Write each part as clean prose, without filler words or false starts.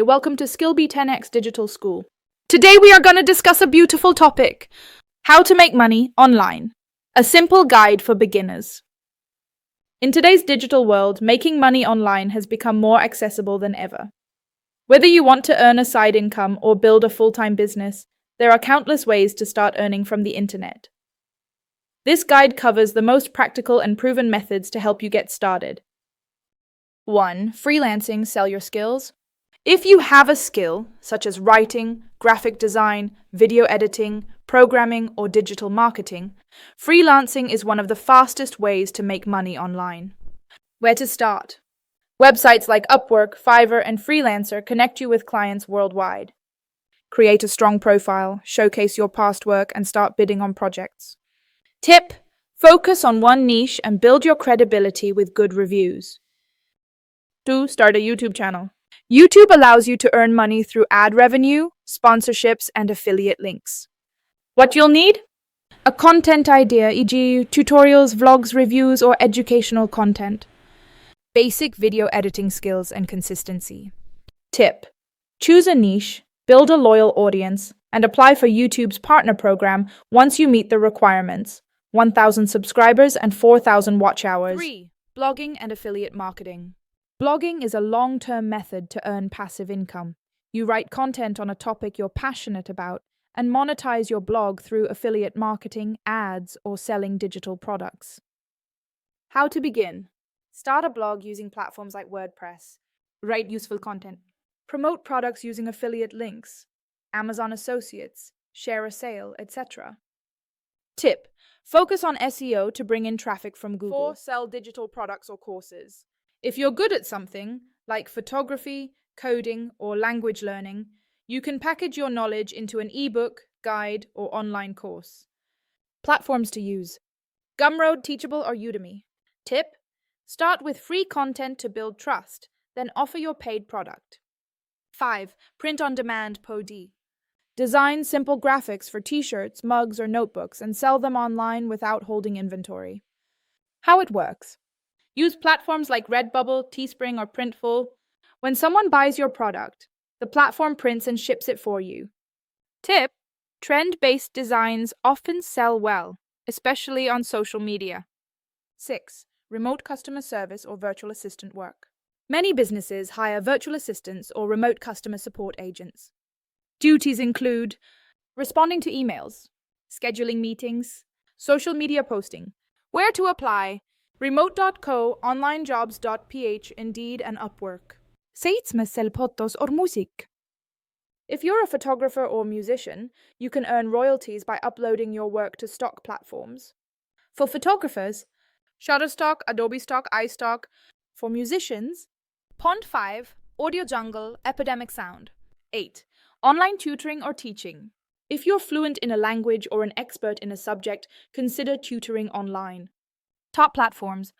Welcome to SkillBee 10x Digital School. Today we are going to discuss a beautiful topic: how to make money online. A simple guide for beginners. In today's digital world, making money online has become more accessible than ever. Whether you want to earn a side income or build a full-time business, there are countless ways to start earning from the internet. This guide covers the most practical and proven methods to help you get started. 1. Freelancing, sell your skills. If you have a skill, such as writing, graphic design, video editing, programming, or digital marketing, freelancing is one of the fastest ways to make money online. Where to start? Websites like Upwork, Fiverr, and Freelancer connect you with clients worldwide. Create a strong profile, showcase your past work, and start bidding on projects. Tip: focus on one niche and build your credibility with good reviews. 2. Start a YouTube channel. YouTube allows you to earn money through ad revenue, sponsorships, and affiliate links. What you'll need? A content idea, e.g., tutorials, vlogs, reviews, or educational content. Basic video editing skills and consistency. Tip: choose a niche, build a loyal audience, and apply for YouTube's partner program once you meet the requirements: 1,000 subscribers and 4,000 watch hours. 3. Blogging and affiliate marketing. Blogging is a long-term method to earn passive income. You write content on a topic you're passionate about and monetize your blog through affiliate marketing, ads, or selling digital products. How to begin? Start a blog using platforms like WordPress. Write useful content. Promote products using affiliate links, Amazon Associates, share a sale, etc. Tip: focus on SEO to bring in traffic from Google. 4. Sell digital products or courses. If you're good at something, like photography, coding, or language learning, you can package your knowledge into an ebook, guide, or online course. Platforms to use: Gumroad, Teachable, or Udemy. Tip: start with free content to build trust, then offer your paid product. 5. Print on demand, POD. Design simple graphics for t-shirts, mugs, or notebooks and sell them online without holding inventory. How it works: use platforms like Redbubble, Teespring, or Printful. When someone buys your product, the platform prints and ships it for you. Tip: trend-based designs often sell well, especially on social media. 6. Remote customer service or virtual assistant work. Many businesses hire virtual assistants or remote customer support agents. Duties include responding to emails, scheduling meetings, social media posting. Where to apply: Remote.co, onlinejobs.ph, Indeed, and Upwork. Seitsmessel fotos or musik. If you're a photographer or musician, you can earn royalties by uploading your work to stock platforms. For photographers, Shutterstock, Adobe Stock, iStock. For musicians, Pond5, Audio Jungle, Epidemic Sound. 8. Online tutoring or teaching. If you're fluent in a language or an expert in a subject, consider tutoring online. Top platforms: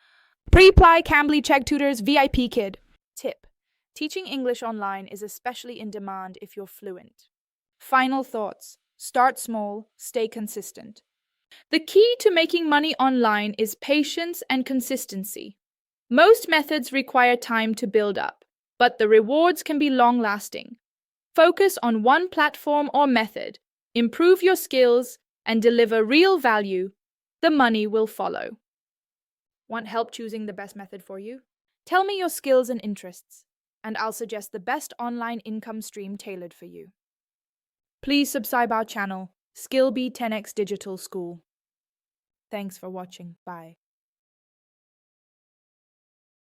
Preply, Cambly, Chegg Tutors, VIP Kid. Tip: teaching English online is especially in demand if you're fluent. Final thoughts: start small, stay consistent. The key to making money online is patience and consistency. Most methods require time to build up, but the rewards can be long-lasting. Focus on one platform or method, improve your skills, and deliver real value. The money will follow. Want help choosing the best method for you? Tell me your skills and interests, and I'll suggest the best online income stream tailored for you. Please subscribe our channel, SkillBee 10x Digital School. Thanks for watching. Bye.